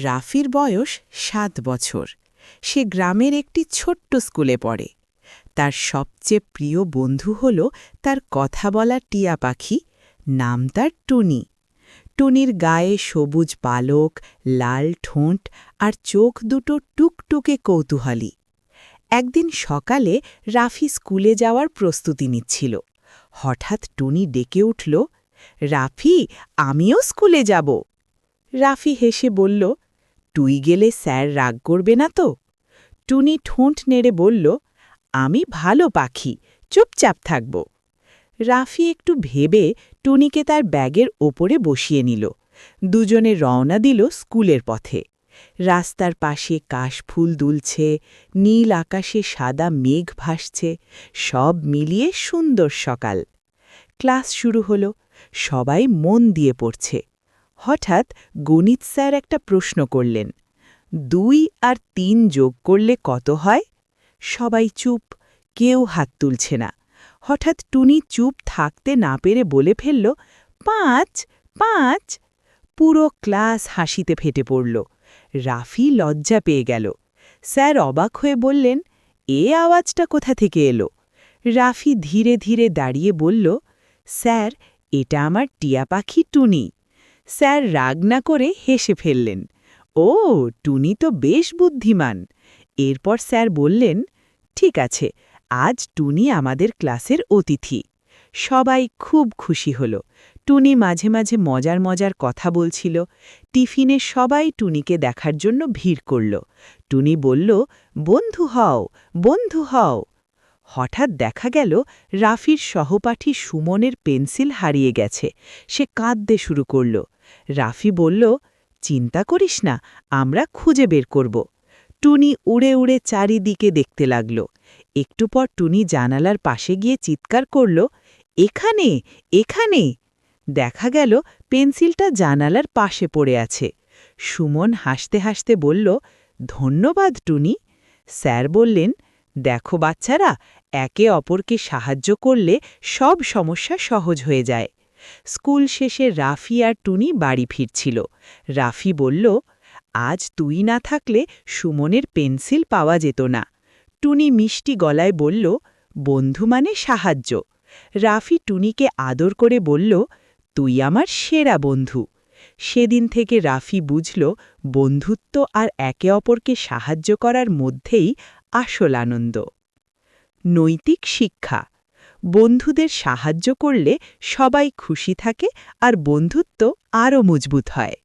রাফির বয়স ৭ বছর। সে গ্রামের একটি ছোট্ট স্কুলে পড়ে। তার সবচেয়ে প্রিয় বন্ধু হল তার কথা বলা টিয়া পাখি, নাম তার টুনি। টুনির গায়ে সবুজ পালক, লাল ঠোঁট আর চোখ দুটো টুকটুকে কৌতূহলী। একদিন সকালে রাফি স্কুলে যাওয়ার প্রস্তুতি নিচ্ছিল। হঠাৎ টুনি ডেকে উঠল, রাফি, আমিও স্কুলে যাব। রাফি হেসে বলল, তুই গেলে স্যার রাগ করবে না তো? টুনি ঠোঁট নেড়ে বলল, আমি ভালো পাখি, চুপচাপ থাকব। রাফি একটু ভেবে টুনিকে তার ব্যাগের ওপরে বসিয়ে নিল। দুজনে রওনা দিল স্কুলের পথে। রাস্তার পাশে কাশফুল দুলছে, নীল আকাশে সাদা মেঘ ভাসছে, সব মিলিয়ে সুন্দর সকাল। ক্লাস শুরু হলো, সবাই মন দিয়ে পড়ছে। হঠাৎ গণিত স্যার একটা প্রশ্ন করলেন, ২ আর ৩ যোগ করলে কত হয়? সবাই চুপ, কেউ হাত তুলছে না। হঠাৎ টুনি চুপ থাকতে না পেরে বলে ফেলল, ৫, ৫। পুরো ক্লাস হাসিতে ফেটে পড়ল। রাফি লজ্জা পেয়ে গেল। স্যার অবাক হয়ে বললেন, এ আওয়াজটা কোথা থেকে এলো? রাফি ধীরে ধীরে দাঁড়িয়ে বলল, স্যার, এটা আমার টিয়া পাখি টুনি। স্যার রাগ না করে হেসে ফেললেন। ও, টুনি তো বেশ বুদ্ধিমান। এরপর স্যার বললেন, ঠিক আছে, আজ টুনি আমাদের ক্লাসের অতিথি। সবাই খুব খুশি হল। টুনি মাঝে মাঝে মজার মজার কথা বলছিল। টিফিনে সবাই টুনিকে দেখার জন্য ভিড় করল। টুনি বলল, বন্ধু হও, বন্ধু হও। হঠাৎ দেখা গেল রাফির সহপাঠী সুমনের পেন্সিল হারিয়ে গেছে। সে কাঁদতে শুরু করল। রাফি বলল, চিন্তা করিস না, আমরা খুঁজে বের করব। টুনি উড়ে উড়ে চারিদিকে দেখতে লাগল। একটু পর টুনি জানালার পাশে গিয়ে চিৎকার করল, এখানে, এখানে। দেখা গেল পেন্সিলটা জানালার পাশে পড়ে আছে। সুমন হাসতে হাসতে বলল, ধন্যবাদ টুনি। স্যার বললেন, দেখো বাচ্চারা, একে অপরকে সাহায্য করলে সব সমস্যা সহজ হয়ে যায়। স্কুল শেষে রাফি আর টুনি বাড়ি ফিরছিল। রাফি বলল, আজ তুই না থাকলে সুমনের পেন্সিল পাওয়া যেত না। টুনি মিষ্টি গলায় বলল, বন্ধু মানে সাহায্য। রাফি টুনিকে আদর করে বলল, তুই আমার সেরা বন্ধু। সেদিন থেকে রাফি বুঝল, বন্ধুত্ব আর একে অপরকে সাহায্য করার মধ্যেই আসল আনন্দ। নৈতিক শিক্ষা: বন্ধুদের সাহায্য করলে সবাই খুশি থাকে আর বন্ধুত্ব আরও মজবুত হয়।